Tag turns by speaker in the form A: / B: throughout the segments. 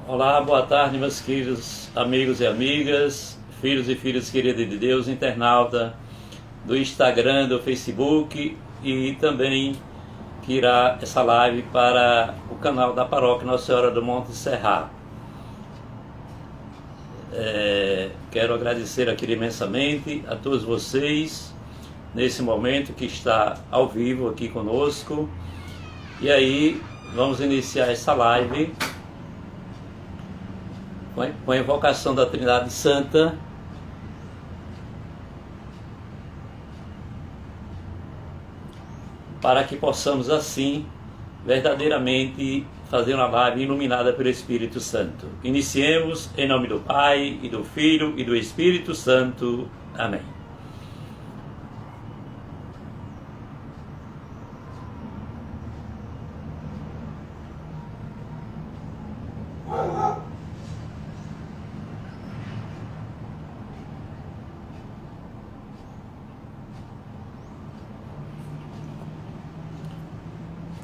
A: Olá, boa tarde, meus queridos amigos e amigas, filhos e filhas queridos de Deus, internauta do Instagram, do Facebook e também que irá essa live para o canal da Paróquia Nossa Senhora do Monte Serra. Quero agradecer aqui imensamente a todos vocês nesse momento que está ao vivo aqui conosco. E aí, vamos iniciar essa live com a invocação da Trindade Santa, para que possamos assim verdadeiramente fazer uma live iluminada pelo Espírito Santo. Iniciemos em nome do Pai, e do Filho, e do Espírito Santo. Amém.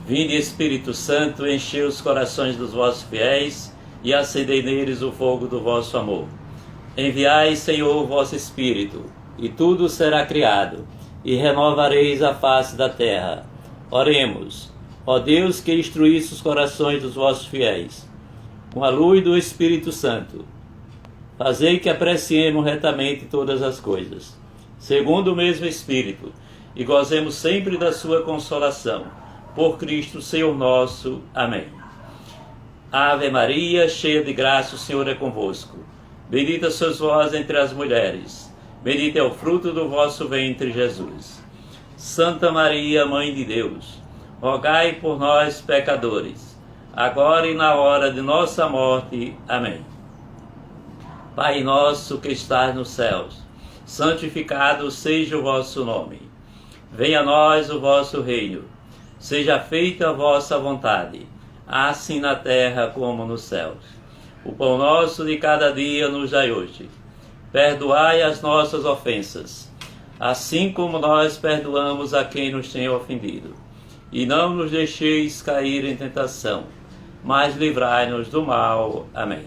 A: Vinde, Espírito Santo, enchei os corações dos vossos fiéis e acendei neles o fogo do vosso amor. Enviai, Senhor, o vosso Espírito, e tudo será criado, e renovareis a face da terra. Oremos. Ó Deus, que instruísse os corações dos vossos fiéis, com a luz do Espírito Santo, fazei que apreciemos retamente todas as coisas, segundo o mesmo Espírito, e gozemos sempre da sua consolação. Por Cristo, Senhor nosso. Amém. Ave Maria, cheia de graça, o Senhor é convosco. Bendita sois vós entre as mulheres. Bendito é o fruto do vosso ventre, Jesus. Santa Maria, Mãe de Deus, rogai por nós, pecadores, agora e na hora de nossa morte. Amém. Pai nosso que estás nos céus, santificado seja o vosso nome. Venha a nós o vosso reino. Seja feita a vossa vontade, assim na terra como nos céus. O pão nosso de cada dia nos dai hoje. Perdoai as nossas ofensas, assim como nós perdoamos a quem nos tem ofendido. E não nos deixeis cair em tentação, mas livrai-nos do mal. Amém.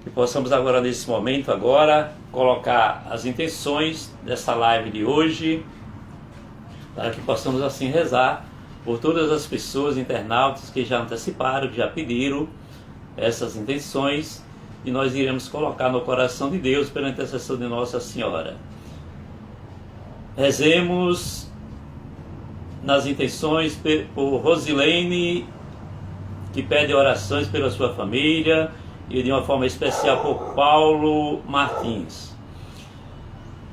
A: Que possamos agora, nesse momento, colocar as intenções dessa live de hoje, para que possamos assim rezar por todas as pessoas, internautas que já anteciparam, que já pediram essas intenções, e nós iremos colocar no coração de Deus pela intercessão de Nossa Senhora. Rezemos nas intenções por Rosilene, que pede orações pela sua família, e de uma forma especial por Paulo Martins.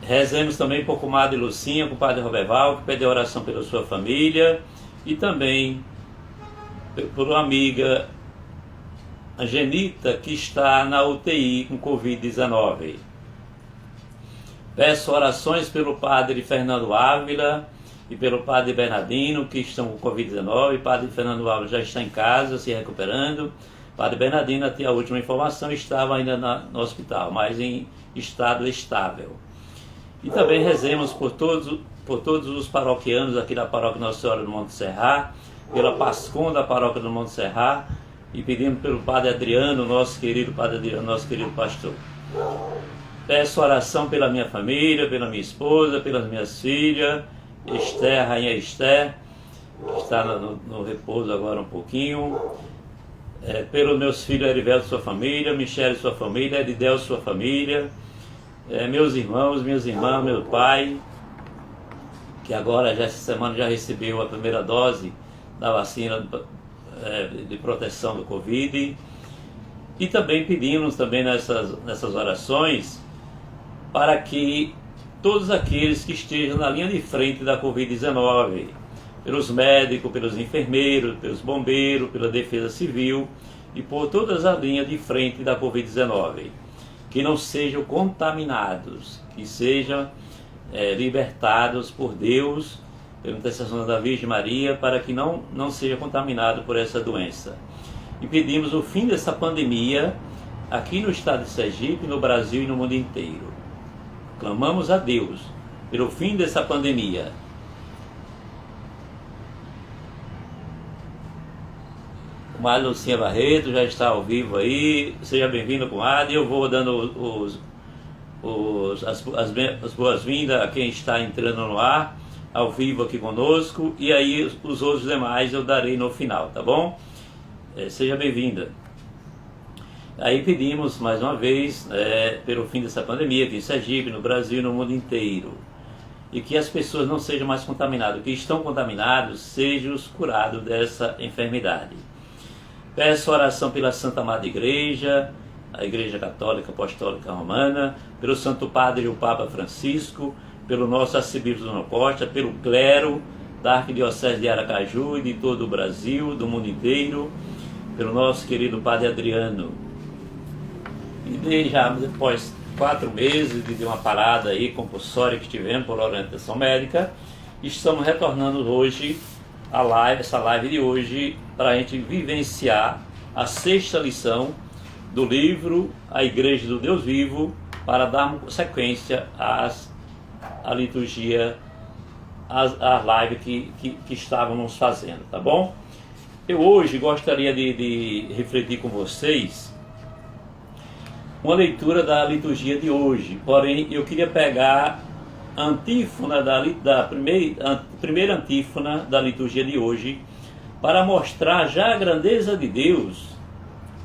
A: Rezemos também por comadre Lucinha, com o padre Roberval, que pede oração pela sua família, e também por uma amiga, a Genita, que está na UTI com Covid-19. Peço orações pelo padre Fernando Ávila e pelo padre Bernardino, que estão com Covid-19. O padre Fernando Ávila já está em casa, se recuperando. O padre Bernardino, até a última informação, estava ainda no hospital, mas em estado estável. E também rezemos por todos os paroquianos aqui da Paróquia Nossa Senhora do Monte Serra, pela Pascom da Paróquia do Monte Serra, e pedimos pelo Padre Adriano, nosso querido Padre Adriano, nosso querido pastor. Peço oração pela minha família, pela minha esposa, pelas minhas filhas, Esther, Rainha Esther, que está no repouso agora um pouquinho, pelos meus filhos Erivelto, sua família, Michele, sua família, Eridel, sua família, meus irmãos, minhas irmãs, meu pai, que agora, essa semana, já recebeu a primeira dose da vacina de proteção do Covid. E também pedimos também nessas orações para que todos aqueles que estejam na linha de frente da Covid-19, pelos médicos, pelos enfermeiros, pelos bombeiros, pela defesa civil e por todas as linhas de frente da Covid-19, que não sejam contaminados, que sejam libertados por Deus, pela intercessão da Virgem Maria, para que não seja contaminado por essa doença. E pedimos o fim dessa pandemia aqui no estado de Sergipe, no Brasil e no mundo inteiro. Clamamos a Deus pelo fim dessa pandemia. Comadre Lucinha Barreto já está ao vivo aí. Seja bem-vindo, comadre. Eu vou dando as boas-vindas a quem está entrando no ar, ao vivo aqui conosco. E aí os outros demais eu darei no final, tá bom? Seja bem-vinda. Aí pedimos mais uma vez, pelo fim dessa pandemia aqui em Sergipe, no Brasil e no mundo inteiro, e que as pessoas não sejam mais contaminadas, que estão contaminados sejam curados dessa enfermidade. Peço oração pela Santa Madre Igreja, a Igreja Católica Apostólica Romana, pelo Santo Padre o Papa Francisco, pelo nosso arcebispo Dona Costa, pelo clero da Arquidiocese de Aracaju e de todo o Brasil, do mundo inteiro, pelo nosso querido Padre Adriano. E já depois 4 meses de uma parada aí compulsória que tivemos por orientação médica, estamos retornando hoje essa live de hoje, para a gente vivenciar a 6ª lição do livro A Igreja do Deus Vivo, para darmos sequência à liturgia, à live que estávamos fazendo, tá bom? Eu hoje gostaria de refletir com vocês uma leitura da liturgia de hoje, porém eu queria pegar a antífona da primeira antífona da liturgia de hoje, para mostrar já a grandeza de Deus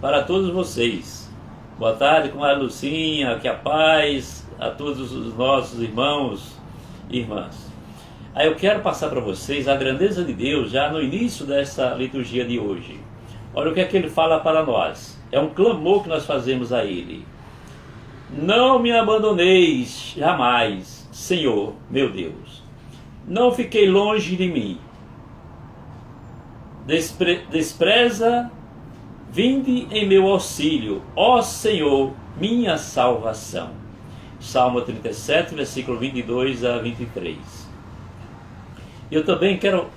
A: para todos vocês. Boa tarde, comadre Lucinha, que a paz a todos os nossos irmãos e irmãs. Aí eu quero passar para vocês a grandeza de Deus já no início dessa liturgia de hoje. Olha o que é que ele fala para nós. É um clamor que nós fazemos a Ele. Não me abandoneis jamais, Senhor, meu Deus. Não fiquei longe de mim. Despreza, vinde em meu auxílio, ó Senhor, minha salvação. Salmo 37, versículo 22 a 23. Eu também quero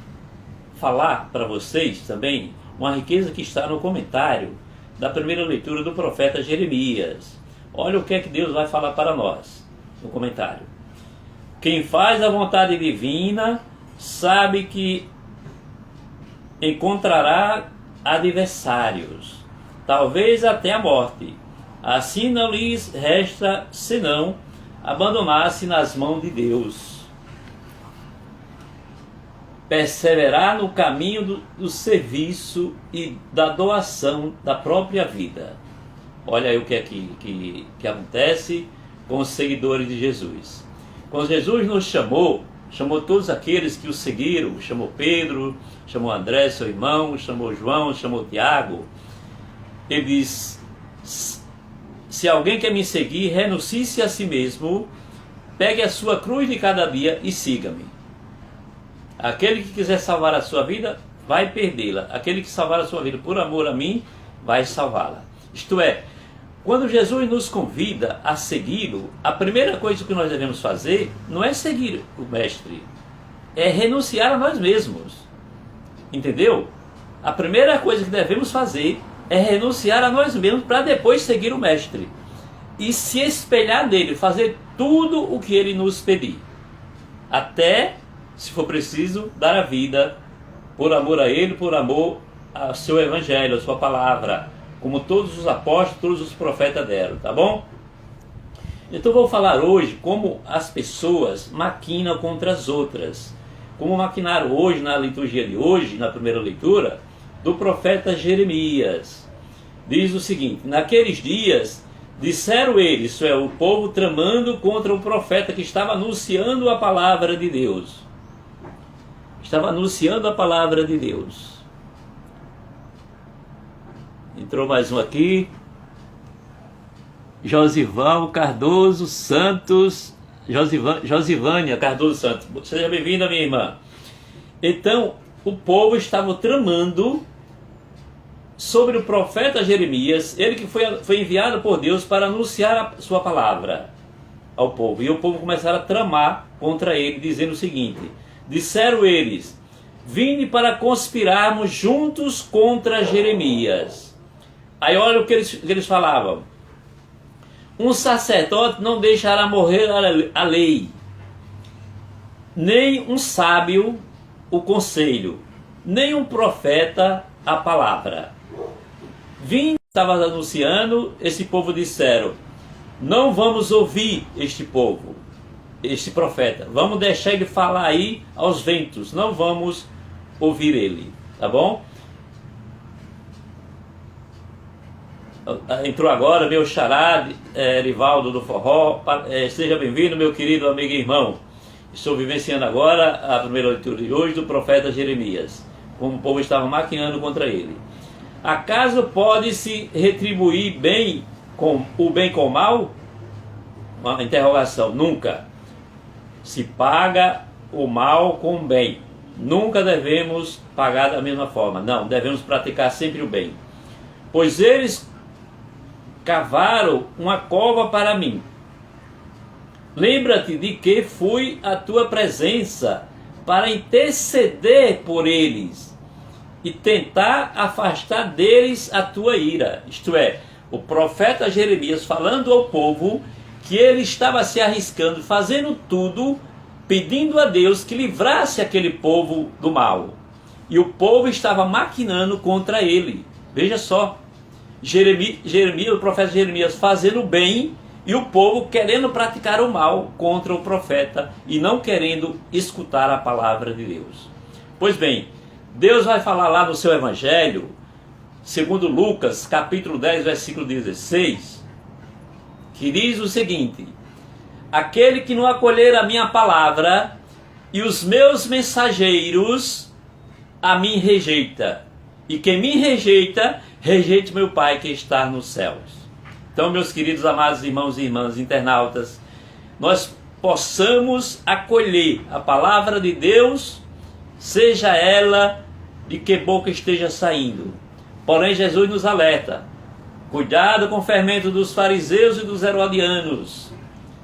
A: falar para vocês também uma riqueza que está no comentário da primeira leitura do profeta Jeremias. Olha o que é que Deus vai falar para nós no comentário. Quem faz a vontade divina sabe que encontrará adversários, talvez até a morte. Assim não lhes resta senão abandonar-se nas mãos de Deus. Perseverar no caminho do serviço e da doação da própria vida. Olha aí o que é que acontece com os seguidores de Jesus. Quando Jesus nos chamou todos aqueles que o seguiram, chamou Pedro, chamou André, seu irmão, chamou João, chamou Tiago. Ele diz: se alguém quer me seguir, renuncie-se a si mesmo, pegue a sua cruz de cada dia e siga-me. Aquele que quiser salvar a sua vida, vai perdê-la. Aquele que salvar a sua vida por amor a mim, vai salvá-la. Isto é, quando Jesus nos convida a segui-lo, a primeira coisa que nós devemos fazer não é seguir o Mestre, é renunciar a nós mesmos. Entendeu? A primeira coisa que devemos fazer é renunciar a nós mesmos para depois seguir o Mestre. E se espelhar nele, fazer tudo o que ele nos pedir. Até, se for preciso, dar a vida por amor a ele, por amor ao seu evangelho, a sua palavra, como todos os apóstolos, todos os profetas deram, tá bom? Então vou falar hoje como as pessoas maquinam contra as outras. Como maquinaram hoje na liturgia de hoje, na primeira leitura, do profeta Jeremias. Diz o seguinte: naqueles dias disseram eles, isso é, o povo tramando contra o profeta que estava anunciando a palavra de Deus. Estava anunciando a palavra de Deus. Entrou mais um aqui. Josival Cardoso Santos. Josivânia Cardoso Santos. Seja bem-vinda, minha irmã. Então, o povo estava tramando sobre o profeta Jeremias, ele que foi enviado por Deus para anunciar a sua palavra ao povo. E o povo começaram a tramar contra ele, dizendo o seguinte: disseram eles: vinde para conspirarmos juntos contra Jeremias. Aí olha o que eles falavam: um sacerdote não deixará morrer a lei, nem um sábio o conselho, nem um profeta a palavra. Vim, estava anunciando, esse povo disseram: não vamos ouvir este povo, este profeta, vamos deixar ele falar aí aos ventos, não vamos ouvir ele, tá bom? Entrou agora meu xará, Rivaldo do Forró. Seja bem-vindo, meu querido amigo e irmão. Estou vivenciando agora a primeira leitura de hoje do profeta Jeremias, como o povo estava maquinando contra ele. Acaso pode-se retribuir o bem com o mal? Uma interrogação. Nunca. Se paga o mal com o bem. Nunca devemos pagar da mesma forma. Não, devemos praticar sempre o bem. Pois eles cavaram uma cova para mim. Lembra-te de que fui à tua presença para interceder por eles e tentar afastar deles a tua ira. Isto é, o profeta Jeremias falando ao povo que ele estava se arriscando, fazendo tudo, pedindo a Deus que livrasse aquele povo do mal. E o povo estava maquinando contra ele. Veja só, Jeremias, o profeta Jeremias fazendo o bem e o povo querendo praticar o mal contra o profeta e não querendo escutar a palavra de Deus. Pois bem, Deus vai falar lá no seu evangelho, segundo Lucas, capítulo 10, versículo 16, que diz o seguinte: aquele que não acolher a minha palavra e os meus mensageiros a mim rejeita, e quem me rejeita, rejeite meu Pai que está nos céus. Então, meus queridos amados irmãos e irmãs internautas, nós possamos acolher a palavra de Deus, seja ela de que boca esteja saindo. Porém, Jesus nos alerta: cuidado com o fermento dos fariseus e dos herodianos,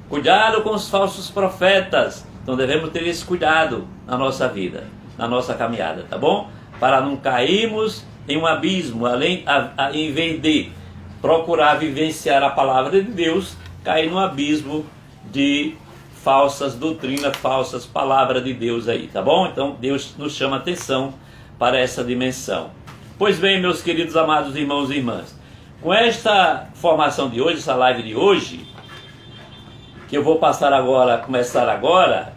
A: cuidado com os falsos profetas. Então devemos ter esse cuidado na nossa vida, na nossa caminhada, tá bom? Para não cairmos em um abismo, em vez de procurar vivenciar a palavra de Deus, cair no abismo de falsas doutrinas, falsas palavras de Deus aí, tá bom? Então Deus nos chama atenção para essa dimensão. Pois bem, meus queridos amados irmãos e irmãs, com esta formação de hoje, essa live de hoje, que eu vou começar agora,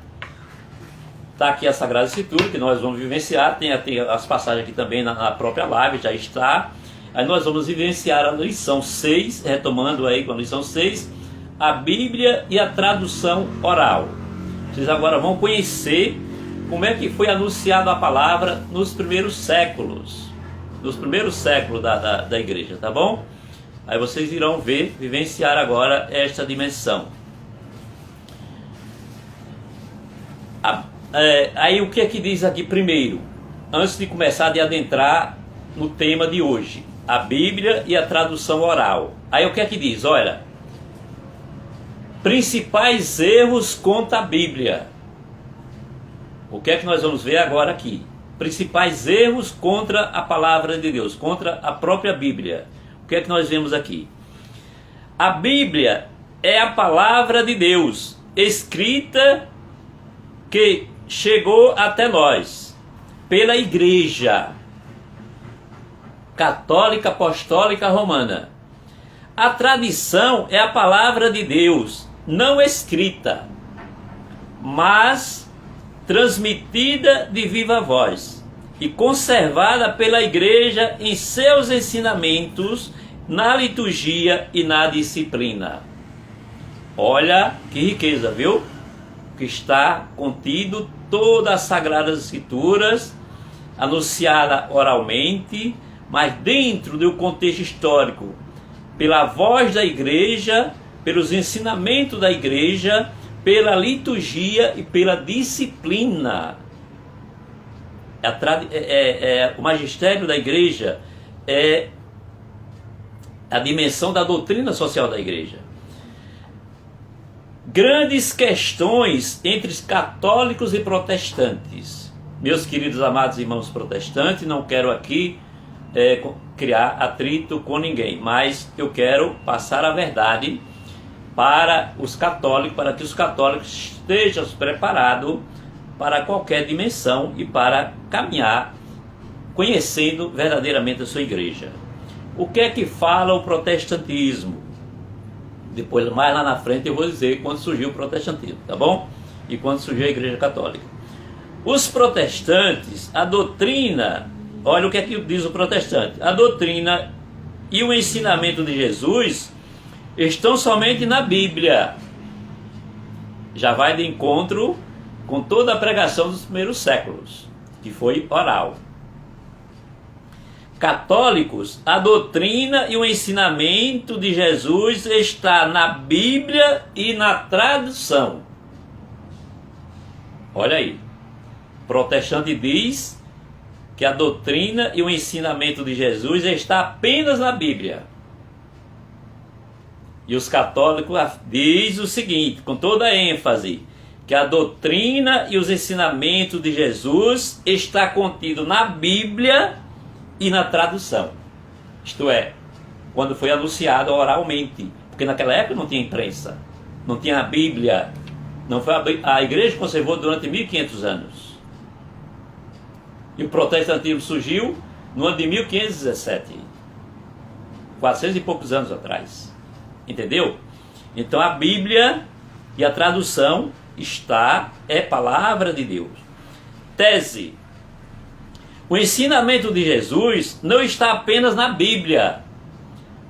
A: está aqui a Sagrada Escritura, que nós vamos vivenciar, tem as passagens aqui também na própria live, já está. Aí nós vamos vivenciar a lição 6, retomando aí com a lição 6, a Bíblia e a tradução oral. Vocês agora vão conhecer como é que foi anunciada a palavra nos primeiros séculos da igreja, tá bom? Aí vocês irão vivenciar agora esta dimensão. Aí o que é que diz aqui primeiro, antes de começar a adentrar no tema de hoje? A Bíblia e a tradução oral. Aí o que é que diz? Olha, principais erros contra a Bíblia. O que é que nós vamos ver agora aqui? Principais erros contra a palavra de Deus, contra a própria Bíblia. O que é que nós vemos aqui? A Bíblia é a palavra de Deus, escrita, que chegou até nós pela Igreja Católica Apostólica Romana. A tradição é a palavra de Deus, não escrita, mas transmitida de viva voz e conservada pela Igreja em seus ensinamentos, na liturgia e na disciplina. Olha que riqueza, viu? Que está contido todas as Sagradas Escrituras, anunciada oralmente, mas dentro do contexto histórico, pela voz da Igreja, pelos ensinamentos da Igreja, pela liturgia e pela disciplina. O magistério da Igreja é a dimensão da doutrina social da Igreja. Grandes questões entre os católicos e protestantes. Meus queridos amados irmãos protestantes, não quero aqui criar atrito com ninguém, mas eu quero passar a verdade para os católicos, para que os católicos estejam preparados para qualquer dimensão e para caminhar conhecendo verdadeiramente a sua igreja. O que é que fala o protestantismo? Depois, mais lá na frente, eu vou dizer quando surgiu o protestantismo, tá bom? E quando surgiu a Igreja Católica. Os protestantes, a doutrina, olha o que é que diz o protestante: a doutrina e o ensinamento de Jesus estão somente na Bíblia. Já vai de encontro com toda a pregação dos primeiros séculos, que foi oral. Católicos, a doutrina e o ensinamento de Jesus está na Bíblia e na tradução. Olha aí. Protestante diz que a doutrina e o ensinamento de Jesus está apenas na Bíblia. E os católicos dizem o seguinte, com toda a ênfase, que a doutrina e os ensinamentos de Jesus está contido na Bíblia e na tradução. Isto é, quando foi anunciado oralmente, porque naquela época não tinha imprensa, não tinha a Bíblia, não foi a igreja conservou durante 1500 anos. E o protestantismo surgiu no ano de 1517, 400 e poucos anos atrás. Entendeu? Então a Bíblia e a tradução é palavra de Deus. Tese: o ensinamento de Jesus não está apenas na Bíblia,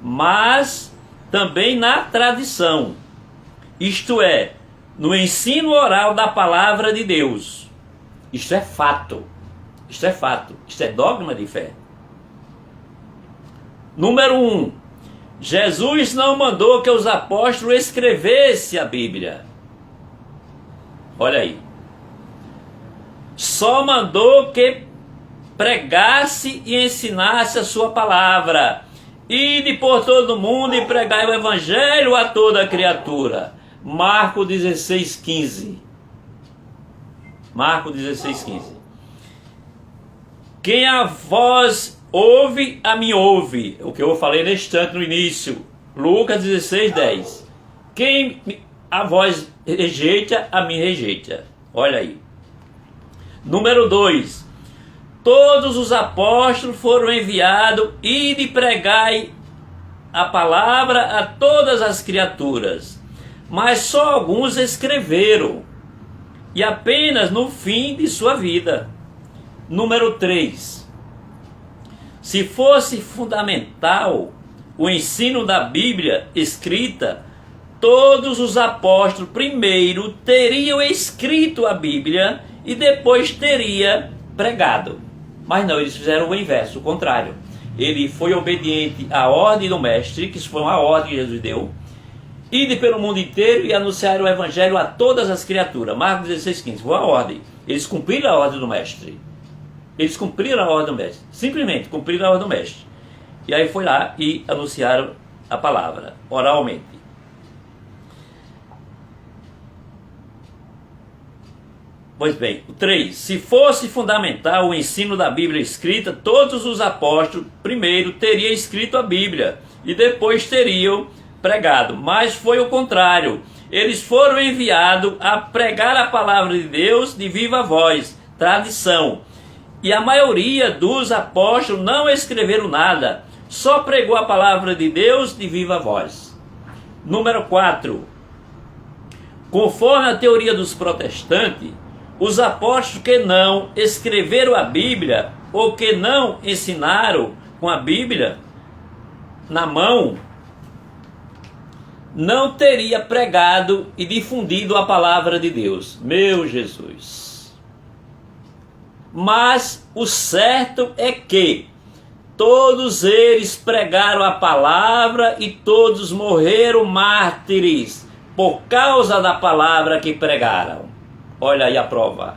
A: mas também na tradição. Isto é, no ensino oral da palavra de Deus. Isto é fato. Isto é fato. Isto é dogma de fé. Número 1. Jesus não mandou que os apóstolos escrevessem a Bíblia. Olha aí. Só mandou que pregasse e ensinasse a sua palavra. Ide por todo o mundo e pregai o evangelho a toda criatura. Marcos 16:15. Marcos 16:15. Quem a vós ouve, a mim ouve. O que eu falei neste instante no início. Lucas 16:10. Quem a vós rejeita, a mim rejeita. Olha aí. Número 2. Todos os apóstolos foram enviados, ide e pregai a palavra a todas as criaturas. Mas só alguns escreveram, e apenas no fim de sua vida. Número 3. Se fosse fundamental o ensino da Bíblia escrita, todos os apóstolos primeiro teriam escrito a Bíblia e depois teria pregado. Mas não, eles fizeram o inverso, o contrário. Ele foi obediente à ordem do mestre, que foi uma ordem que Jesus deu. Ide pelo mundo inteiro e anunciar o evangelho a todas as criaturas. Marcos 16:15, foi a ordem. Eles cumpriram a ordem do mestre. Eles cumpriram a ordem do mestre. Simplesmente cumpriram a ordem do mestre. E aí foi lá e anunciaram a palavra, oralmente. Pois bem, o 3. Se fosse fundamental o ensino da Bíblia escrita, todos os apóstolos primeiro teriam escrito a Bíblia e depois teriam pregado. Mas foi o contrário. Eles foram enviados a pregar a palavra de Deus de viva voz, tradição. E a maioria dos apóstolos não escreveram nada, só pregou a palavra de Deus de viva voz. Número 4. Conforme a teoria dos protestantes, os apóstolos que não escreveram a Bíblia ou que não ensinaram com a Bíblia na mão, não teria pregado e difundido a palavra de Deus. Meu Jesus! Mas o certo é que todos eles pregaram a palavra e todos morreram mártires por causa da palavra que pregaram. Olha aí a prova.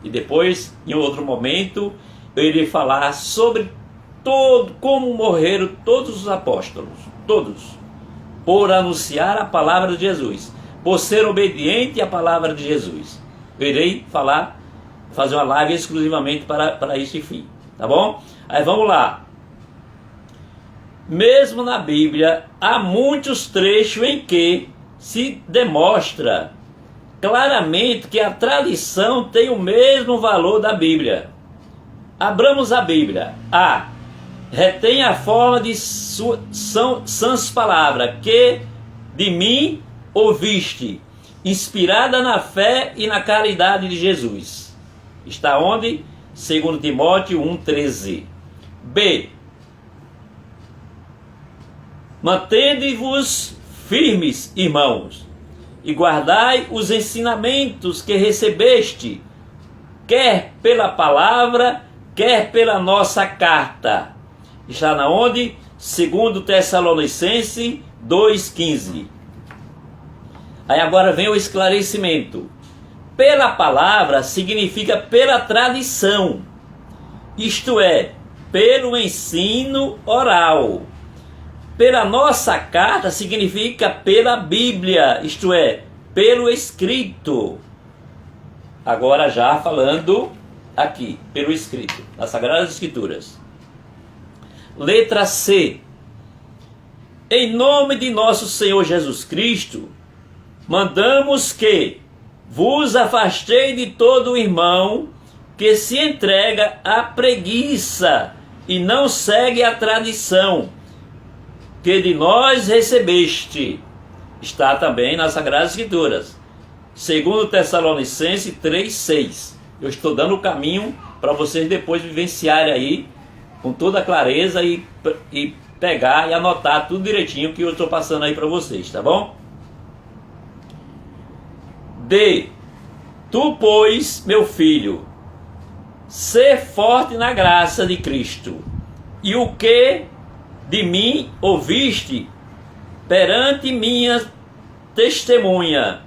A: E depois, em outro momento, eu irei falar sobre como morreram todos os apóstolos. Todos. Por anunciar a palavra de Jesus. Por ser obediente à palavra de Jesus. Eu irei fazer uma live exclusivamente para este fim. Tá bom? Aí vamos lá. Mesmo na Bíblia, há muitos trechos em que se demonstra claramente que a tradição tem o mesmo valor da Bíblia. Abramos a Bíblia. A. retém a forma de sãs palavras que de mim ouviste, inspirada na fé e na caridade de Jesus. Está onde? 2 Timóteo 1,13. B. Mantende-vos firmes, irmãos, e guardai os ensinamentos que recebeste, quer pela palavra, quer pela nossa carta. Está na onde? 2 Tessalonicenses 2,15. Aí agora vem o esclarecimento. Pela palavra significa pela tradição, isto é, pelo ensino oral. Pela nossa carta significa pela Bíblia, isto é, pelo escrito. Agora já falando aqui, pelo escrito, nas Sagradas Escrituras. Letra C. Em nome de nosso Senhor Jesus Cristo, mandamos que vos afastei de todo irmão que se entrega à preguiça e não segue a tradição que de nós recebeste. Está também nas Sagradas Escrituras. 2 Tessalonicenses 3,6. Eu estou dando o caminho para vocês depois vivenciarem aí com toda a clareza e pegar e anotar tudo direitinho que eu estou passando aí para vocês, tá bom? D. Tu, pois, meu filho, sê forte na graça de Cristo, e o que de mim ouviste perante minha testemunha,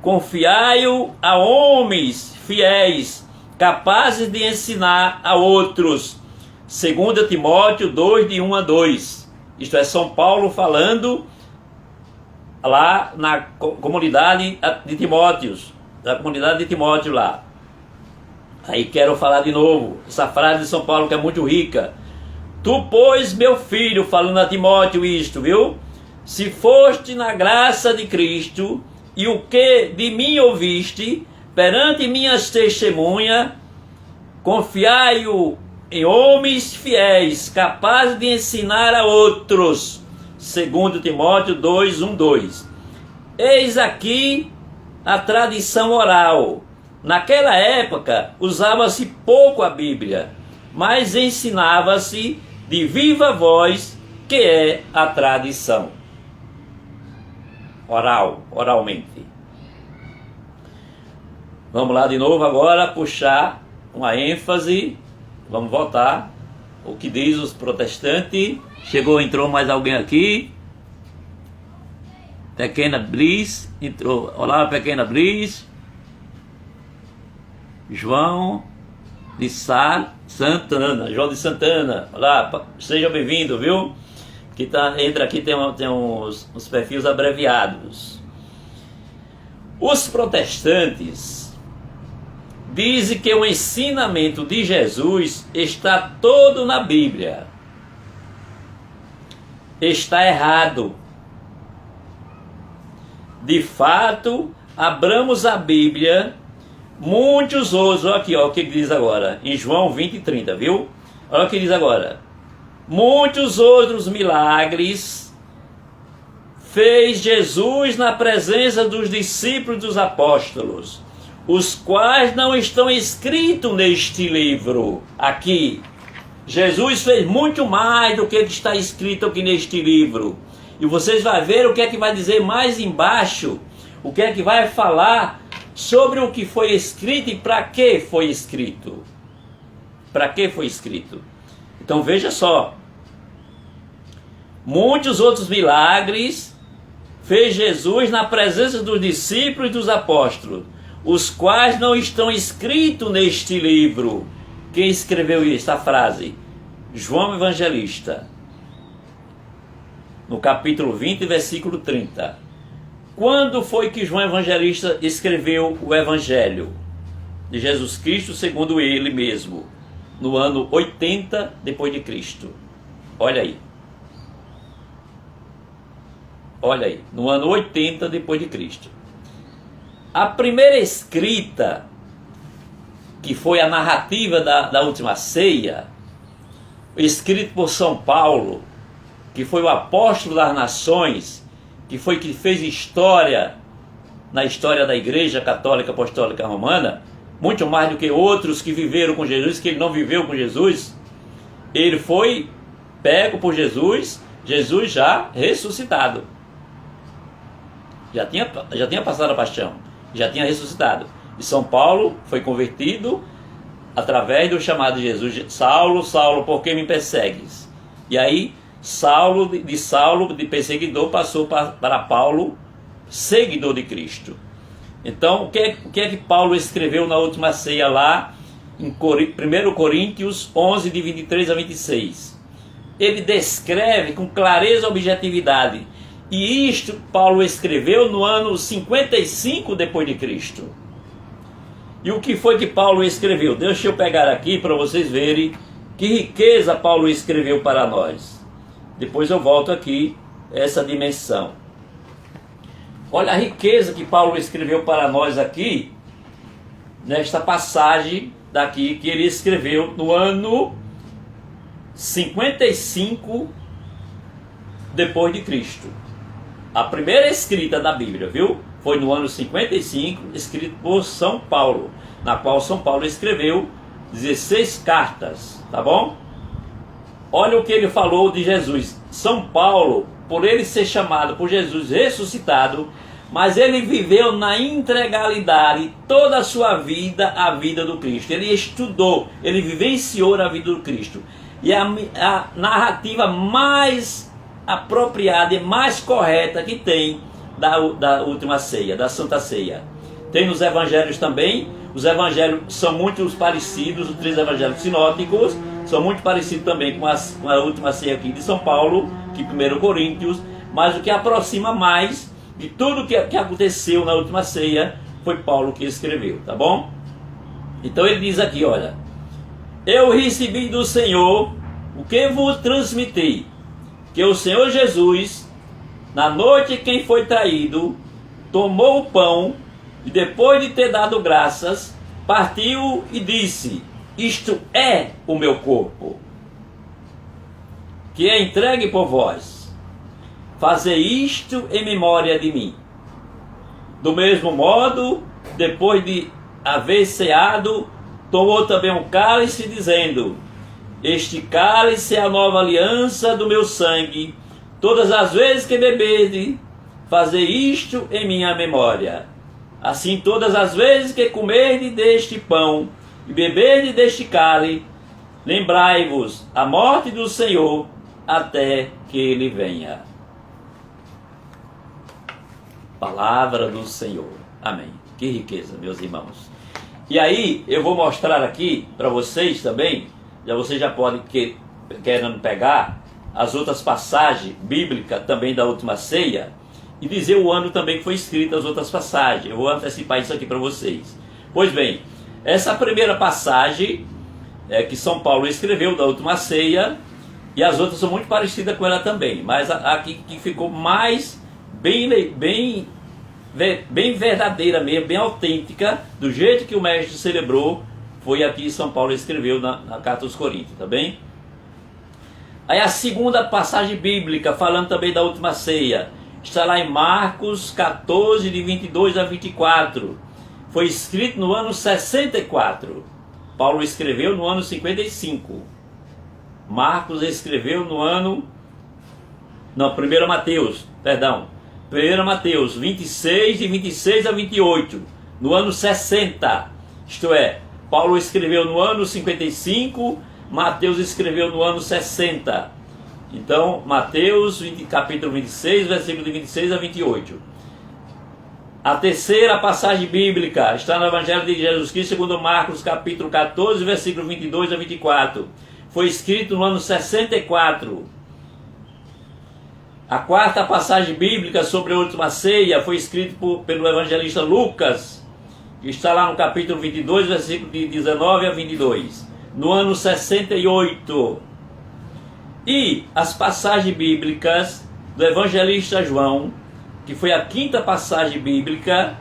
A: confiai-o a homens fiéis, capazes de ensinar a outros. 2 Timóteo 2, de 1 a 2. Isto é São Paulo falando lá na comunidade de Timóteos, da comunidade de Timóteo lá. Aí quero falar de novo, essa frase de São Paulo que é muito rica. Tu, pois, meu filho, falando a Timóteo isto, viu? Se foste na graça de Cristo, e o que de mim ouviste, perante minhas testemunhas, confiai-o em homens fiéis, capazes de ensinar a outros. 2 Timóteo 2, 1, 2. Eis aqui a tradição oral. Naquela época usava-se pouco a Bíblia, mas ensinava-se de viva voz, que é a tradição oral, oralmente. Vamos lá de novo agora, puxar uma ênfase. Vamos voltar. O que diz os protestantes? Entrou mais alguém aqui? Pequena Bliss, entrou. Olá, Pequena Bliss. João de Santana, João de Santana. Olá, seja bem-vindo, viu? Que entra aqui, tem uns perfis abreviados. Os protestantes dizem que o ensinamento de Jesus está todo na Bíblia. Está errado. De fato, abramos a Bíblia, muitos outros, olha aqui, ó, o que diz agora, em João 20, 30, viu? Olha o que diz agora. Muitos outros milagres fez Jesus na presença dos discípulos e dos apóstolos, os quais não estão escritos neste livro. Aqui, Jesus fez muito mais do que está escrito aqui neste livro. E vocês vão ver o que é que vai dizer mais embaixo, o que é que vai falar sobre o que foi escrito e para que foi escrito. Para que foi escrito? Então veja só. Muitos outros milagres fez Jesus na presença dos discípulos e dos apóstolos, os quais não estão escritos neste livro. Quem escreveu esta frase? João Evangelista, no capítulo 20, versículo 30. Quando foi que João Evangelista escreveu o Evangelho de Jesus Cristo, segundo ele mesmo? No ano 80 depois de Cristo. Olha aí. Olha aí, no ano 80 depois de Cristo. A primeira escrita, que foi a narrativa da última ceia, escrito por São Paulo, que foi o apóstolo das nações, que fez história na história da Igreja Católica Apostólica Romana, muito mais do que outros que viveram com Jesus, que ele não viveu com Jesus. Ele foi pego por Jesus, Jesus já ressuscitado. Já tinha passado a paixão, já tinha ressuscitado. E São Paulo foi convertido através do chamado de Jesus: Saulo, Saulo, por que me persegues? E aí Saulo, de perseguidor, passou para Paulo, seguidor de Cristo. Então, o que é que Paulo escreveu na última ceia lá, em 1 Coríntios 11, de 23 a 26? Ele descreve com clareza e objetividade. E isto Paulo escreveu no ano 55 depois de Cristo. E o que foi que Paulo escreveu? Deixa eu pegar aqui para vocês verem que riqueza Paulo escreveu para nós. Depois eu volto aqui, essa dimensão. Olha a riqueza que Paulo escreveu para nós aqui, nesta passagem daqui, que ele escreveu no ano 55 depois de Cristo. A primeira escrita da Bíblia, viu? Foi no ano 55, escrito por São Paulo, na qual São Paulo escreveu 16 cartas, tá bom? Olha o que ele falou de Jesus. São Paulo, por ele ser chamado por Jesus ressuscitado, mas ele viveu na integralidade toda a sua vida, a vida do Cristo. Ele estudou, ele vivenciou a vida do Cristo. E a narrativa mais apropriada e mais correta que tem da última ceia, da Santa Ceia. Tem nos evangelhos também. Os evangelhos são muito parecidos, os 3 evangelhos sinóticos são muito parecidos também com a última ceia aqui de São Paulo, que 1 Coríntios, mas o que aproxima mais de tudo que aconteceu na última ceia foi Paulo que escreveu, tá bom? Então ele diz aqui, olha: eu recebi do Senhor o que vos transmiti, que o Senhor Jesus, na noite em que foi traído, tomou o pão e depois de ter dado graças, partiu e disse: isto é o meu corpo, que é entregue por vós. Fazei isto em memória de mim. Do mesmo modo, depois de haver ceado, tomou também um cálice, dizendo: este cálice é a nova aliança do meu sangue. Todas as vezes que beberdes, fazei isto em minha memória. Assim, todas as vezes que comerdes deste pão e beberdes deste cálice, lembrai-vos a morte do Senhor até que ele venha. Palavra do Senhor. Amém. Que riqueza, meus irmãos. E aí, eu vou mostrar aqui para vocês também, vocês já podem querendo pegar as outras passagens bíblicas também da última ceia e dizer o ano também que foi escrito as outras passagens. Eu vou antecipar isso aqui para vocês. Pois bem, essa primeira passagem que São Paulo escreveu da última ceia, e as outras são muito parecidas com ela também, mas aqui que ficou mais bem verdadeira mesmo, bem autêntica, do jeito que o mestre celebrou, foi aqui São Paulo escreveu na carta aos Coríntios, tá bem? Aí a segunda passagem bíblica, falando também da última ceia, está lá em Marcos 14, de 22 a 24. Foi escrito no ano 64. Paulo escreveu no ano 55. Marcos escreveu no ano... Não, 1 Mateus, perdão. 1 Mateus 26, de 26 a 28. No ano 60. Isto é, Paulo escreveu no ano 55, Mateus escreveu no ano 60. Então, Mateus, capítulo 26, versículo de 26 a 28. A terceira passagem bíblica está no Evangelho de Jesus Cristo, segundo Marcos, capítulo 14, versículo 22 a 24. Foi escrito no ano 64. A quarta passagem bíblica sobre a última ceia foi escrita pelo evangelista Lucas, que está lá no capítulo 22, versículo de 19 a 22. No ano 68. E as passagens bíblicas do evangelista João, que foi a quinta passagem bíblica,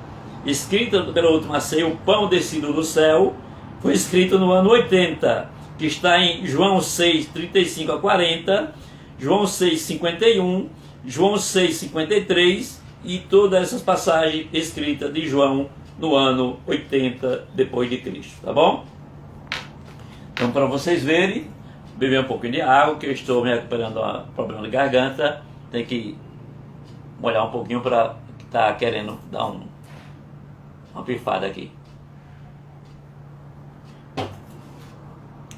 A: escrita pela última ceia, o pão descido do céu, foi escrito no ano 80. que está em João 6, 35 a 40, João 6, 51, João 6, 53 e todas essas passagens escritas de João no ano 80 depois de Cristo, tá bom? Então, para vocês verem, beber um pouquinho de água, que eu estou me recuperando um problema de garganta, tem que molhar um pouquinho para que está querendo dar uma pifada aqui.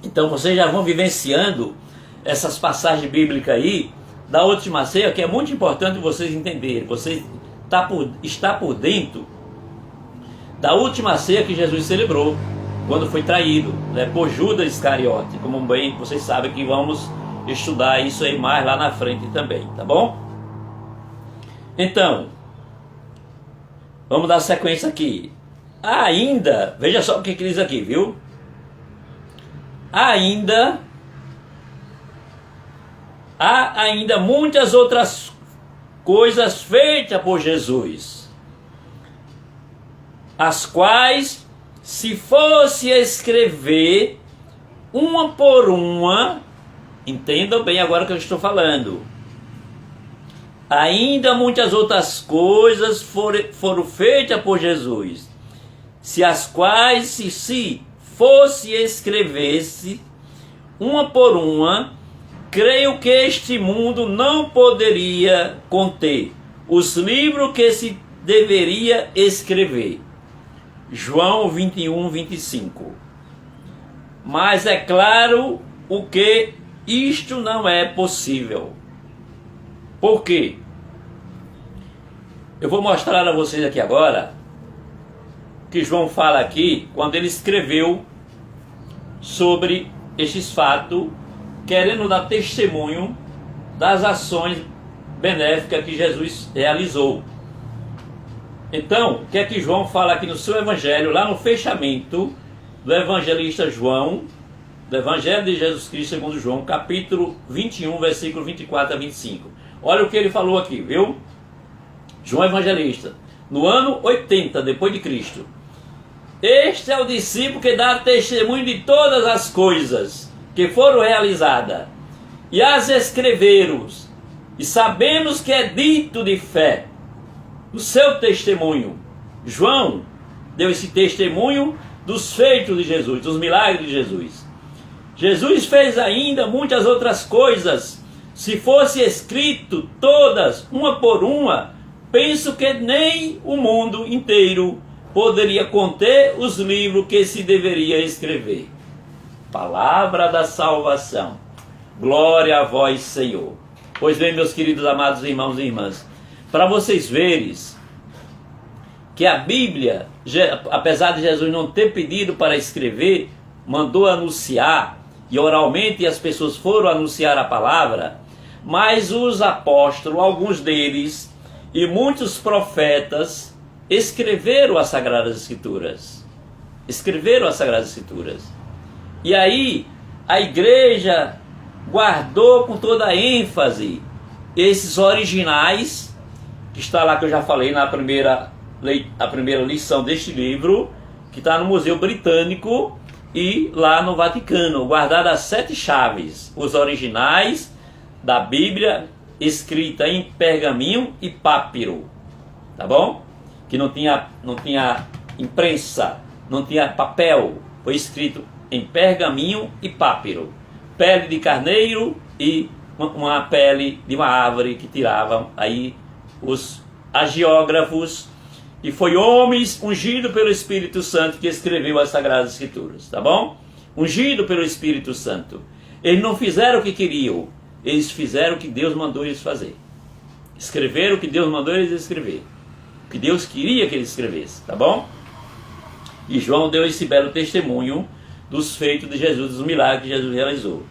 A: Então vocês já vão vivenciando essas passagens bíblicas aí da última ceia, que é muito importante vocês entenderem. Você está por dentro da última ceia que Jesus celebrou, quando foi traído, né, por Judas Iscariote. Como bem vocês sabem que vamos estudar isso aí mais lá na frente também, tá bom? Então, vamos dar sequência aqui. Ainda, veja só o que diz aqui, viu? Há ainda muitas outras coisas feitas por Jesus, as quais, se fosse escrever uma por uma, entendam bem agora o que eu estou falando, ainda muitas outras coisas foram feitas por Jesus, se as quais, se fosse escrevesse uma por uma, creio que este mundo não poderia conter os livros que se deveria escrever. João 21, 25. Mas é claro o que isto não é possível. Por quê? Eu vou mostrar a vocês aqui agora que João fala aqui quando ele escreveu sobre estes fatos, querendo dar testemunho das ações benéficas que Jesus realizou. Então, o que é que João fala aqui no seu evangelho, lá no fechamento do evangelista João, do evangelho de Jesus Cristo segundo João, capítulo 21, versículo 24 a 25. Olha o que ele falou aqui, viu? João evangelista, no ano 80 depois de Cristo. Este é o discípulo que dá testemunho de todas as coisas que foram realizadas, e as escreveram, e sabemos que é dito de fé do seu testemunho. João deu esse testemunho dos feitos de Jesus, dos milagres de Jesus. Jesus fez ainda muitas outras coisas. Se fosse escrito todas, uma por uma, penso que nem o mundo inteiro poderia conter os livros que se deveria escrever. Palavra da salvação. Glória a vós, Senhor. Pois bem, meus queridos amados irmãos e irmãs, para vocês verem que a Bíblia, apesar de Jesus não ter pedido para escrever, mandou anunciar, e oralmente as pessoas foram anunciar a palavra, mas os apóstolos, alguns deles, e muitos profetas, escreveram as Sagradas Escrituras. Escreveram as Sagradas Escrituras. E aí, a igreja guardou com toda a ênfase esses originais, que está lá, que eu já falei na primeira lição deste livro, que está no Museu Britânico e lá no Vaticano, guardadas as 7 chaves, os originais da Bíblia, escrita em pergaminho e papiro, tá bom? Que não tinha imprensa, não tinha papel, foi escrito em pergaminho e papiro, pele de carneiro e uma pele de uma árvore que tiravam aí os agiógrafos, e foi homens ungido pelo Espírito Santo que escreveu as Sagradas Escrituras, tá bom? Ungido pelo Espírito Santo. Eles não fizeram o que queriam, eles fizeram o que Deus mandou eles fazer. Escreveram o que Deus mandou eles escrever, o que Deus queria que eles escrevessem, tá bom? E João deu esse belo testemunho dos feitos de Jesus, dos milagres que Jesus realizou.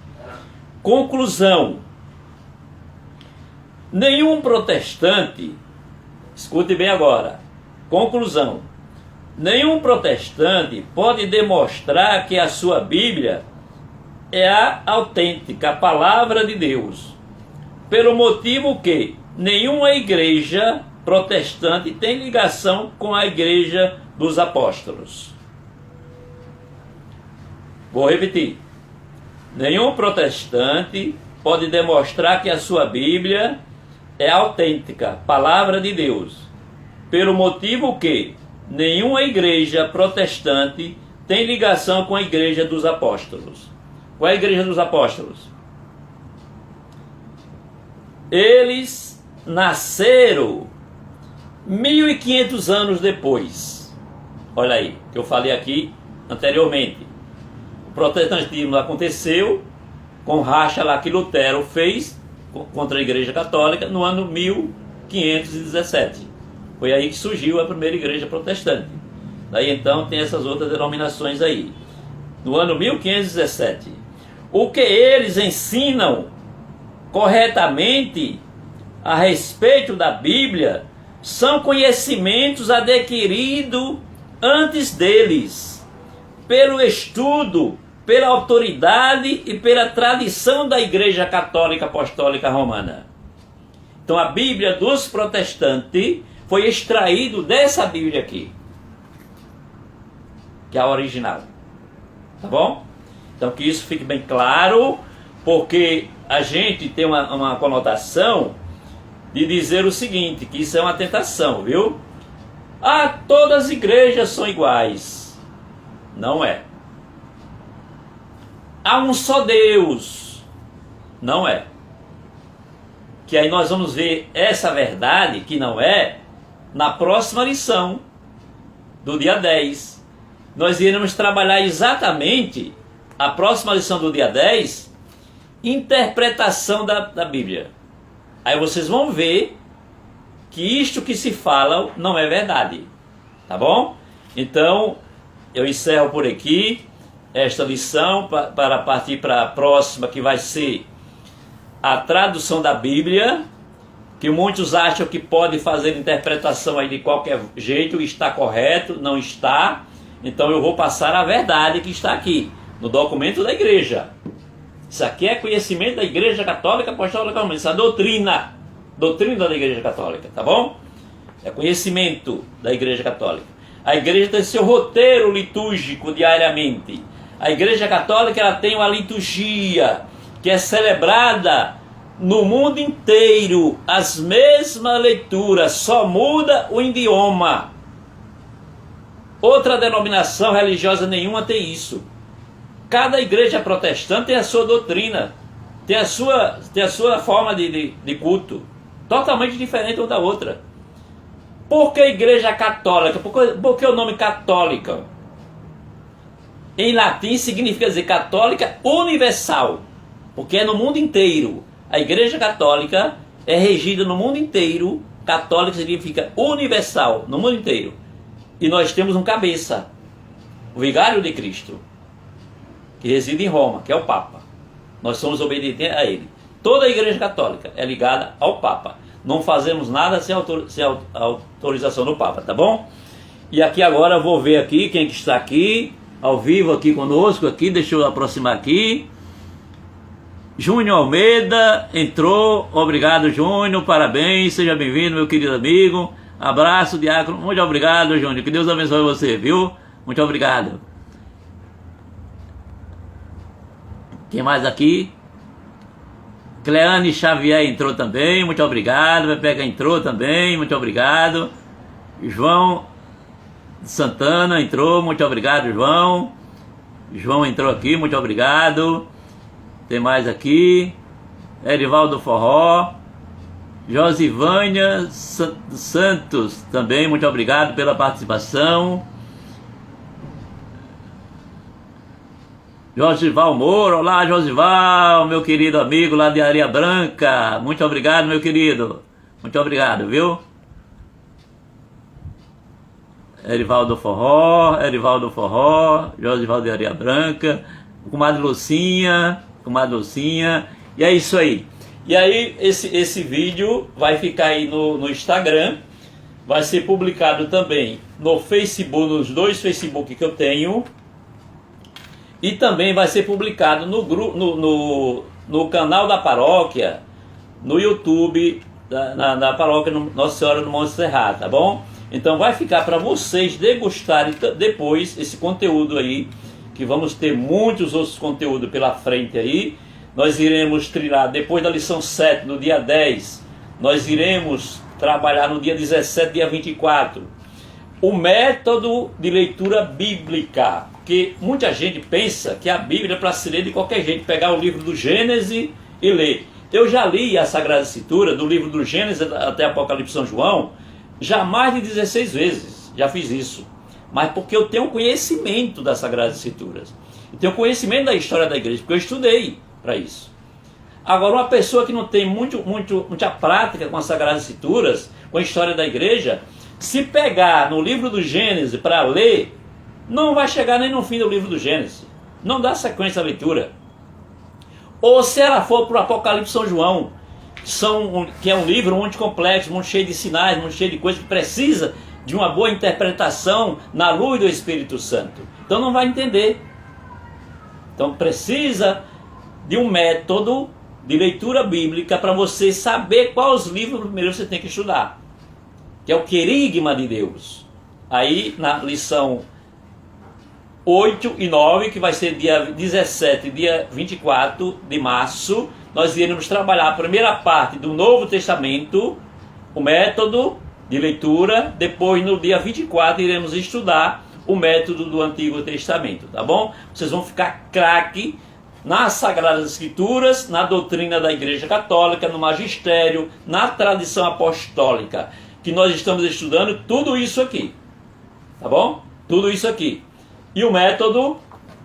A: Conclusão: nenhum protestante, escute bem agora, conclusão, nenhum protestante pode demonstrar que a sua Bíblia é a autêntica palavra de Deus, pelo motivo que nenhuma igreja protestante tem ligação com a igreja dos apóstolos. Vou repetir. Nenhum protestante pode demonstrar que a sua Bíblia é autêntica, palavra de Deus, pelo motivo que nenhuma igreja protestante tem ligação com a igreja dos apóstolos. Qual é a igreja dos apóstolos? Eles nasceram 1500 anos depois. Olha aí, que eu falei aqui anteriormente. O protestantismo aconteceu com racha lá que Lutero fez contra a Igreja Católica no ano 1517. Foi aí que surgiu a primeira igreja protestante. Daí então tem essas outras denominações aí. No ano 1517. O que eles ensinam corretamente a respeito da Bíblia são conhecimentos adquiridos antes deles, pelo estudo, pela autoridade e pela tradição da Igreja Católica Apostólica Romana. Então a Bíblia dos protestantes foi extraído dessa Bíblia aqui, que é a original. Tá bom? Então que isso fique bem claro, porque a gente tem uma conotação de dizer o seguinte, que isso é uma tentação, viu? Ah, todas as igrejas são iguais. Não é. Há um só Deus. Não é. Que aí nós vamos ver essa verdade, que não é, na próxima lição, do dia 10. Nós iremos trabalhar exatamente, a próxima lição do dia 10, interpretação da Bíblia. Aí vocês vão ver que isto que se fala não é verdade. Tá bom? Então, eu encerro por aqui esta lição para partir para a próxima, que vai ser a tradução da Bíblia, que muitos acham que pode fazer interpretação aí de qualquer jeito, está correto, não está. Então eu vou passar a verdade que está aqui, no documento da igreja. Isso aqui é conhecimento da Igreja Católica Apostólica Romana, isso é a doutrina da Igreja Católica, tá bom? É conhecimento da Igreja Católica. A igreja tem seu roteiro litúrgico diariamente. A Igreja Católica, ela tem uma liturgia que é celebrada no mundo inteiro, as mesmas leituras, só muda o idioma. Outra denominação religiosa nenhuma tem isso. Cada igreja protestante tem a sua doutrina, tem a sua forma de culto, totalmente diferente uma da outra. Por que igreja católica? Por que o nome católica? Em latim significa dizer católica universal, porque é no mundo inteiro. A igreja católica é regida no mundo inteiro. Católica significa universal, no mundo inteiro. E nós temos um cabeça, o vigário de Cristo, que reside em Roma, que é o Papa. Nós somos obedientes a ele. Toda a igreja católica é ligada ao Papa. Não fazemos nada sem autorização do Papa, tá bom? E aqui agora eu vou ver aqui quem que está aqui, ao vivo aqui conosco, aqui, deixa eu aproximar aqui. Júnior Almeida entrou, obrigado Júnior, parabéns, seja bem-vindo meu querido amigo. Abraço, diácono, muito obrigado Júnior, que Deus abençoe você, viu? Muito obrigado. Quem mais aqui? Cleane Xavier entrou também, muito obrigado. Pepeca entrou também, muito obrigado. João Santana entrou, muito obrigado João. João entrou aqui, muito obrigado. Tem mais aqui. Erivaldo Forró. Josivânia Santos também, muito obrigado pela participação. Josival Moura, olá Josival, meu querido amigo lá de Areia Branca, muito obrigado meu querido, muito obrigado, viu? Erivaldo Forró, Josival de Areia Branca, comadre Lucinha, e é isso aí. E aí esse vídeo vai ficar aí no Instagram, vai ser publicado também no Facebook, nos dois Facebook que eu tenho, e também vai ser publicado no canal da paróquia, no YouTube da paróquia Nossa Senhora do Monte Serrat, tá bom? Então vai ficar para vocês degustarem depois esse conteúdo aí, que vamos ter muitos outros conteúdos pela frente aí. Nós iremos trilhar, depois da lição 7, no dia 10, nós iremos trabalhar no dia 17, dia 24, o método de leitura bíblica. Porque muita gente pensa que a Bíblia é para se ler de qualquer jeito, pegar o livro do Gênesis e ler. Eu já li a Sagrada Escritura, do livro do Gênesis até Apocalipse São João, já mais de 16 vezes, já fiz isso. Mas porque eu tenho conhecimento das Sagradas Escrituras. Eu tenho conhecimento da história da igreja, porque eu estudei para isso. Agora, uma pessoa que não tem muita prática com as Sagradas Escrituras, com a história da igreja, se pegar no livro do Gênesis para ler, não vai chegar nem no fim do livro do Gênesis. Não dá sequência à leitura. Ou se ela for para o Apocalipse São João, que é um livro muito complexo, muito cheio de sinais, muito cheio de coisas, que precisa de uma boa interpretação na luz do Espírito Santo. Então não vai entender. Então precisa de um método de leitura bíblica para você saber quais livros primeiro você tem que estudar, que é o querigma de Deus. Aí na lição 8 e 9, que vai ser dia 17 e dia 24 de março, nós iremos trabalhar a primeira parte do Novo Testamento, o método de leitura. Depois, no dia 24, iremos estudar o método do Antigo Testamento, tá bom? Vocês vão ficar craque nas Sagradas Escrituras, na doutrina da Igreja Católica, no magistério, na tradição apostólica, que nós estamos estudando tudo isso aqui, tá bom? Tudo isso aqui. E o método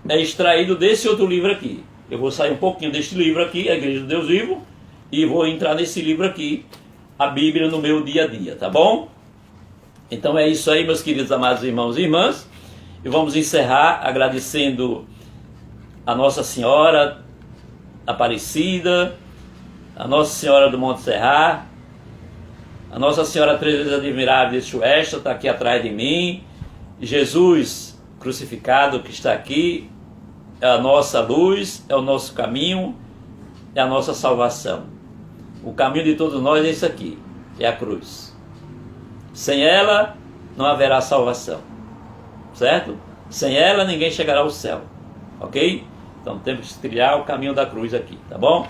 A: é extraído desse outro livro aqui. Eu vou sair um pouquinho deste livro aqui, a Igreja do Deus Vivo, e vou entrar nesse livro aqui, a Bíblia no meu dia a dia, tá bom? Então é isso aí, meus queridos amados irmãos e irmãs. E vamos encerrar agradecendo a Nossa Senhora Aparecida, a Nossa Senhora do Monte Serrat, a Nossa Senhora Três Vezes Admirável de Chuesta, está aqui atrás de mim, Jesus crucificado que está aqui, é a nossa luz, é o nosso caminho, é a nossa salvação. O caminho de todos nós é isso aqui, é a cruz. Sem ela não haverá salvação, certo? Sem ela ninguém chegará ao céu, ok? Então temos que trilhar o caminho da cruz aqui, tá bom?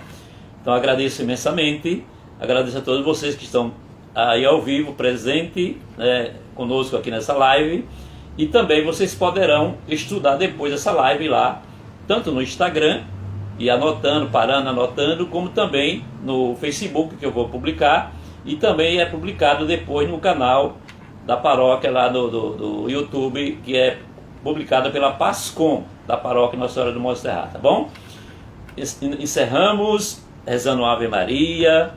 A: Então agradeço imensamente, agradeço a todos vocês que estão aí ao vivo, presente, conosco aqui nessa live. E também vocês poderão estudar depois dessa live lá, tanto no Instagram, e anotando, parando, anotando, como também no Facebook, que eu vou publicar, e também é publicado depois no canal da paróquia lá do YouTube, que é publicado pela Pascom, da paróquia Nossa Senhora do Monte Serrat, tá bom? Encerramos rezando Ave Maria,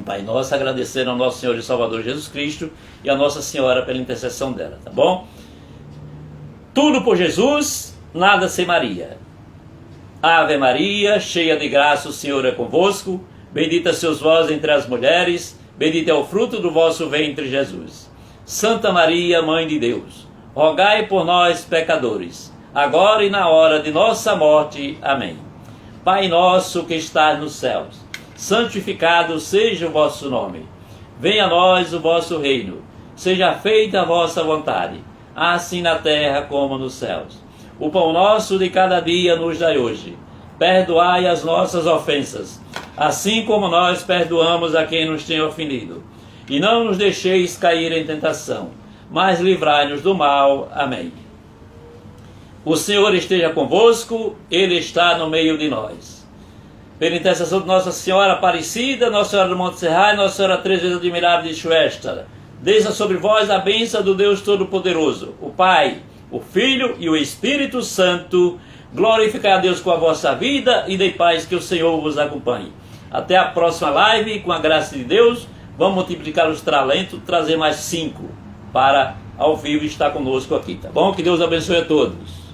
A: Pai Nosso, agradecendo ao nosso Senhor e Salvador Jesus Cristo e a Nossa Senhora pela intercessão dela, tá bom? Tudo por Jesus, nada sem Maria. Ave Maria, cheia de graça, o Senhor é convosco. Bendita sois vós entre as mulheres, bendito é o fruto do vosso ventre, Jesus. Santa Maria, Mãe de Deus, rogai por nós, pecadores, agora e na hora de nossa morte. Amém. Pai nosso que estás nos céus, santificado seja o vosso nome. Venha a nós o vosso reino. Seja feita a vossa vontade, assim na terra como nos céus. O pão nosso de cada dia nos dai hoje. Perdoai as nossas ofensas, assim como nós perdoamos a quem nos tem ofendido. E não nos deixeis cair em tentação, mas livrai-nos do mal. Amém. O Senhor esteja convosco, Ele está no meio de nós. Pela intercessão de Nossa Senhora Aparecida, Nossa Senhora do Monte Serrat e Nossa Senhora Três Vezes Admirável de Chuesta, desça sobre vós a bênção do Deus Todo-Poderoso, o Pai, o Filho e o Espírito Santo. Glorificai a Deus com a vossa vida e dei paz, que o Senhor vos acompanhe. Até a próxima live, com a graça de Deus. Vamos multiplicar os talentos, trazer mais 5 para ao vivo estar conosco aqui, tá bom? Que Deus abençoe a todos.